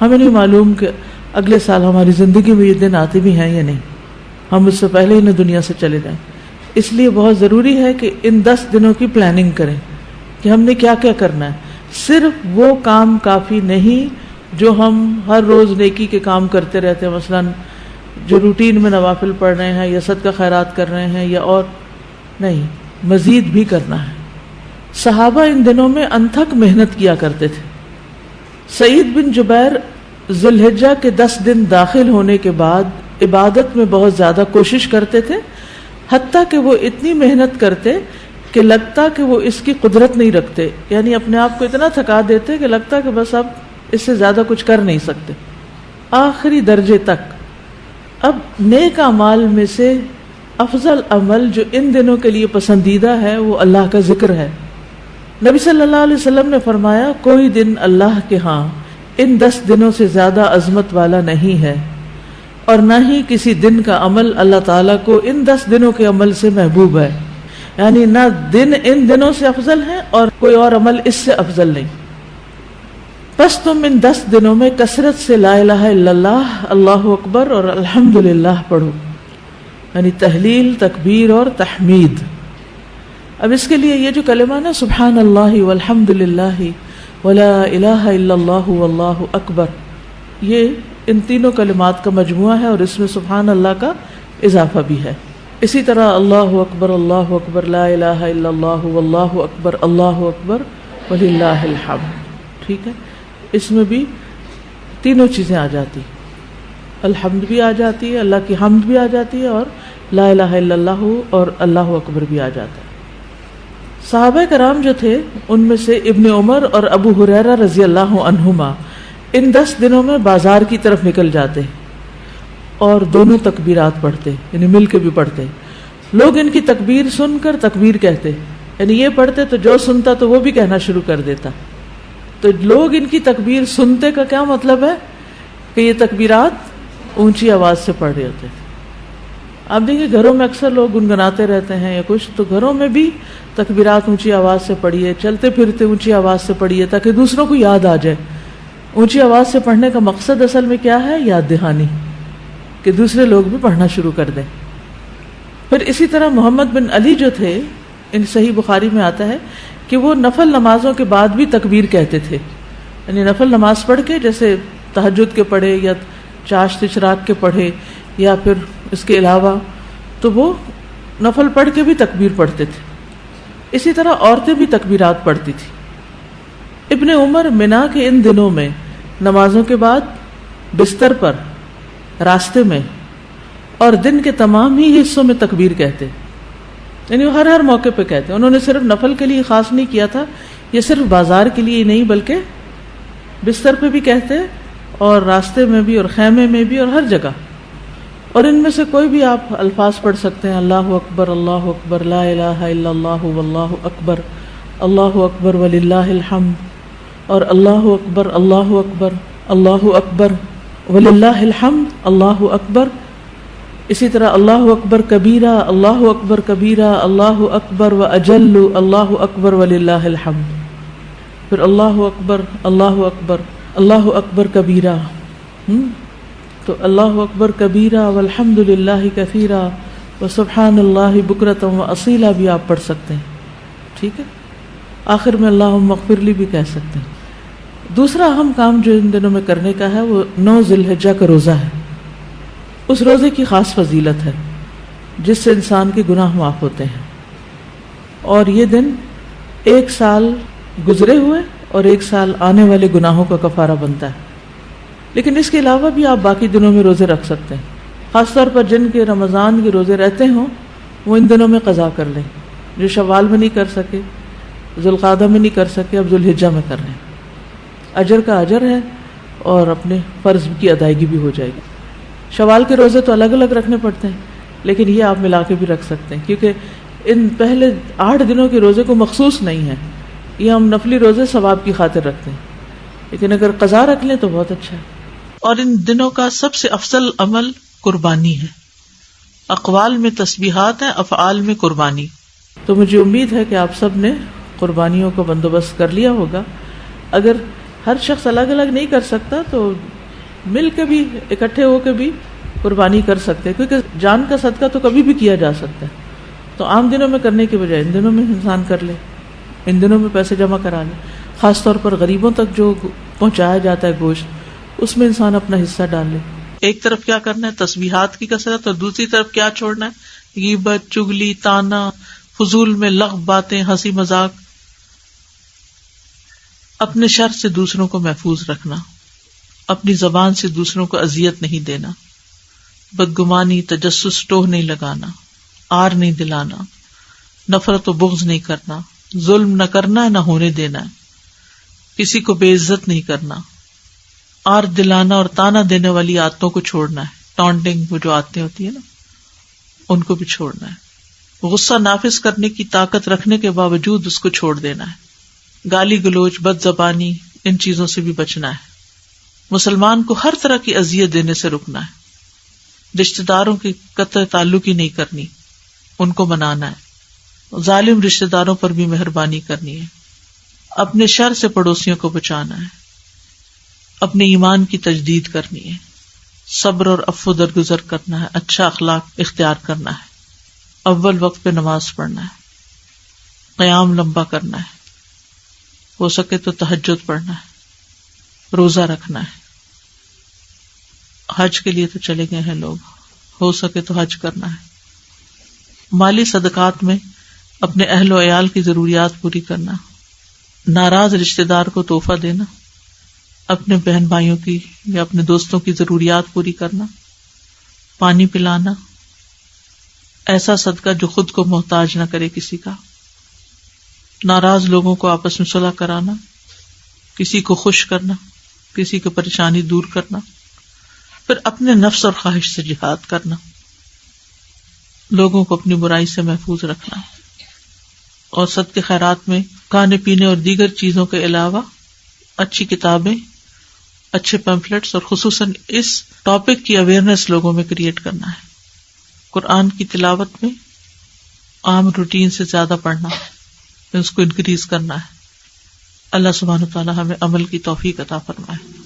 ہمیں نہیں معلوم کہ اگلے سال ہماری زندگی میں یہ دن آتے بھی ہیں یا نہیں، ہم اس سے پہلے ہی نہ دنیا سے چلے جائیں. اس لیے بہت ضروری ہے کہ ان 10 دنوں کی پلاننگ کریں کہ ہم نے کیا کیا کرنا ہے. صرف وہ کام کافی نہیں جو ہم ہر روز نیکی کے کام کرتے رہتے ہیں، مثلا جو روٹین میں نوافل پڑھ رہے ہیں یا صدقہ خیرات کر رہے ہیں، یا اور نہیں، مزید بھی کرنا ہے. صحابہ ان دنوں میں انتھک محنت کیا کرتے تھے. سعید بن جبیر ذو الحجہ کے 10 دن داخل ہونے کے بعد عبادت میں بہت زیادہ کوشش کرتے تھے، حتیٰ کہ وہ اتنی محنت کرتے کہ لگتا کہ وہ اس کی قدرت نہیں رکھتے، یعنی اپنے آپ کو اتنا تھکا دیتے کہ لگتا کہ بس اب اس سے زیادہ کچھ کر نہیں سکتے، آخری درجے تک. اب نیک اعمال میں سے افضل عمل جو ان دنوں کے لیے پسندیدہ ہے وہ اللہ کا ذکر ہے. نبی صلی اللہ علیہ وسلم نے فرمایا کوئی دن اللہ کے ہاں ان 10 دنوں سے زیادہ عظمت والا نہیں ہے، اور نہ ہی کسی دن کا عمل اللہ تعالیٰ کو ان 10 دنوں کے عمل سے محبوب ہے. یعنی نہ دن ان دنوں سے افضل ہے اور کوئی اور عمل اس سے افضل نہیں. بس تم ان 10 دنوں میں کثرت سے لا الہ الا اللہ، اللہ اکبر اور الحمدللہ پڑھو، یعنی تحلیل، تکبیر اور تحمید. اب اس کے لیے یہ جو کلمہ نا سبحان اللہ والحمدللہ ولا الہ الا اللہ واللہ اکبر، یہ ان تینوں کلمات کا مجموعہ ہے اور اس میں سبحان اللہ کا اضافہ بھی ہے. اسی طرح اللہ اکبر لا الہ الا اللہ واللہ اکبر وللہ الحمد. ٹھیک ہے، اس میں بھی تینوں چیزیں آ جاتی، الحمد بھی آ جاتی ہے، اللہ کی حمد بھی آ جاتی ہے، اور لا الہ الا اللہ اور اللہ اکبر بھی آ جاتا ہے. صحابہ کرام جو تھے ان میں سے ابن عمر اور ابو ہریرہ رضی اللہ عنہما ان 10 دنوں میں بازار کی طرف نکل جاتے اور دونوں تکبیرات پڑھتے، یعنی مل کے بھی پڑھتے. لوگ ان کی تکبیر سن کر تکبیر کہتے، یعنی یہ پڑھتے تو جو سنتا تو وہ بھی کہنا شروع کر دیتا. تو لوگ ان کی تکبیر سنتے کا کیا مطلب ہے کہ یہ تکبیرات اونچی آواز سے پڑھ رہے ہوتے تھے. آپ دیکھیں گھروں میں اکثر لوگ گنگناتے رہتے ہیں یا کچھ، تو گھروں میں بھی تکبیرات اونچی آواز سے پڑھیے، چلتے پھرتے اونچی آواز سے پڑھیے تاکہ دوسروں کو یاد آ جائے. اونچی آواز سے پڑھنے کا مقصد اصل میں کیا ہے؟ یاد دہانی، کہ دوسرے لوگ بھی پڑھنا شروع کر دیں. پھر اسی طرح محمد بن علی جو تھے، ان صحیح بخاری میں آتا ہے کہ وہ نفل نمازوں کے بعد بھی تکبیر کہتے تھے. یعنی نفل نماز پڑھ کے، جیسے تہجد کے پڑھے یا چاشت اشراق کے پڑھے یا پھر اس کے علاوہ، تو وہ نفل پڑھ کے بھی تکبیر پڑھتے تھے. اسی طرح عورتیں بھی تکبیرات پڑھتی تھی. ابن عمر منا کے ان دنوں میں نمازوں کے بعد بستر پر، راستے میں اور دن کے تمام ہی حصوں میں تکبیر کہتے، یعنی وہ ہر موقع پہ کہتے. انہوں نے صرف نفل کے لیے خاص نہیں کیا تھا، یہ صرف بازار کے لیے نہیں بلکہ بستر پہ بھی کہتے اور راستے میں بھی اور خیمے میں بھی اور ہر جگہ. اور ان میں سے کوئی بھی آپ الفاظ پڑھ سکتے ہیں، اللہ اکبر لا الہ الا اللہ واللہ اکبر وللہ الحمد، اور اللہ اکبر وللہ الحمد، اللہ اکبر. اسی طرح اللہ اکبر کبیرہ، اللہ اکبر و اجل، اللہ اکبر وللہ الحمد. پھر اللہ اکبر کبیرہ، تو اللہ اکبر کبیرہ والحمد للہ کثیرہ وسبحان اللہ بکرۃ و اصیلا بھی آپ پڑھ سکتے ہیں. ٹھیک ہے، آخر میں اللہم اغفر لی بھی کہہ سکتے ہیں. دوسرا اہم کام جو ان دنوں میں کرنے کا ہے وہ 9 ذی الحجہ کا روزہ ہے. اس روزے کی خاص فضیلت ہے جس سے انسان کے گناہ معاف ہوتے ہیں، اور یہ دن 1 سال گزرے ہوئے اور 1 سال آنے والے گناہوں کا کفارہ بنتا ہے. لیکن اس کے علاوہ بھی آپ باقی دنوں میں روزے رکھ سکتے ہیں. خاص طور پر جن کے رمضان کے روزے رہتے ہوں وہ ان دنوں میں قضا کر لیں. جو شوال میں نہیں کر سکے، ذوالقعدہ میں نہیں کر سکے، اب ذوالحجہ میں کر لیں. اجر کا اجر ہے اور اپنے فرض کی ادائیگی بھی ہو جائے گی. شوال کے روزے تو الگ الگ رکھنے پڑتے ہیں، لیکن یہ آپ ملا کے بھی رکھ سکتے ہیں، کیونکہ ان پہلے 8 دنوں کے روزے کو مخصوص نہیں ہے، یہ ہم نفلی روزے ثواب کی خاطر رکھتے ہیں. لیکن اگر قضا رکھ لیں تو بہت اچھا ہے. اور ان دنوں کا سب سے افضل عمل قربانی ہے. اقوال میں تسبیحات ہیں، افعال میں قربانی. تو مجھے امید ہے کہ آپ سب نے قربانیوں کا بندوبست کر لیا ہوگا. اگر ہر شخص الگ الگ نہیں کر سکتا تو مل کے بھی اکٹھے ہو کے بھی قربانی کر سکتے ہیں، کیونکہ جان کا صدقہ تو کبھی بھی کیا جا سکتا ہے. تو عام دنوں میں کرنے کی بجائے ان دنوں میں انسان کر لے، ان دنوں میں پیسے جمع کرا لے. خاص طور پر غریبوں تک جو پہنچایا جاتا ہے گوشت، اس میں انسان اپنا حصہ ڈال لے. ایک طرف کیا کرنا ہے، تسبیحات کی کثرت، اور دوسری طرف کیا چھوڑنا ہے، غیبت، چغلی، تانا، فضول میں لغو باتیں، ہنسی مذاق. اپنے شر سے دوسروں کو محفوظ رکھنا، اپنی زبان سے دوسروں کو اذیت نہیں دینا، بدگمانی، تجسس، ٹوہ نہیں لگانا، آر نہیں دلانا، نفرت و بغض نہیں کرنا، ظلم نہ کرنا، نہ ہونے دینا، کسی کو بے عزت نہیں کرنا، آر دلانا اور تانا دینے والی عادتوں کو چھوڑنا ہے. ٹانٹنگ، وہ جو عادتیں ہوتی ہیں نا، ان کو بھی چھوڑنا ہے. غصہ نافذ کرنے کی طاقت رکھنے کے باوجود اس کو چھوڑ دینا ہے. گالی گلوچ، بد زبانی، ان چیزوں سے بھی بچنا ہے. مسلمان کو ہر طرح کی اذیت دینے سے رکنا ہے. رشتہ داروں کی قطع تعلق ہی نہیں کرنی، ان کو منانا ہے. ظالم رشتہ داروں پر بھی مہربانی کرنی ہے. اپنے شر سے پڑوسیوں کو بچانا ہے. اپنے ایمان کی تجدید کرنی ہے. صبر اور عفو درگزر کرنا ہے. اچھا اخلاق اختیار کرنا ہے. اول وقت پہ نماز پڑھنا ہے. قیام لمبا کرنا ہے. ہو سکے تو تہجد پڑھنا ہے. روزہ رکھنا ہے. حج کے لیے تو چلے گئے ہیں لوگ، ہو سکے تو حج کرنا ہے. مالی صدقات میں اپنے اہل و عیال کی ضروریات پوری کرنا. ناراض رشتہ دار کو تحفہ دینا. اپنے بہن بھائیوں کی یا اپنے دوستوں کی ضروریات پوری کرنا. پانی پلانا. ایسا صدقہ جو خود کو محتاج نہ کرے کسی کا. ناراض لوگوں کو آپس میں صلح کرانا. کسی کو خوش کرنا، کسی کی پریشانی دور کرنا. پھر اپنے نفس اور خواہش سے جہاد کرنا. لوگوں کو اپنی برائی سے محفوظ رکھنا. اور صدقے خیرات میں کھانے پینے اور دیگر چیزوں کے علاوہ اچھی کتابیں، اچھے پیمفلیٹس اور خصوصاً اس ٹاپک کی اویئرنیس لوگوں میں کریٹ کرنا ہے. قرآن کی تلاوت میں عام روٹین سے زیادہ پڑھنا، اس کو انکریز کرنا ہے. اللہ سبحانہ وتعالی ہمیں عمل کی توفیق عطا فرمائے.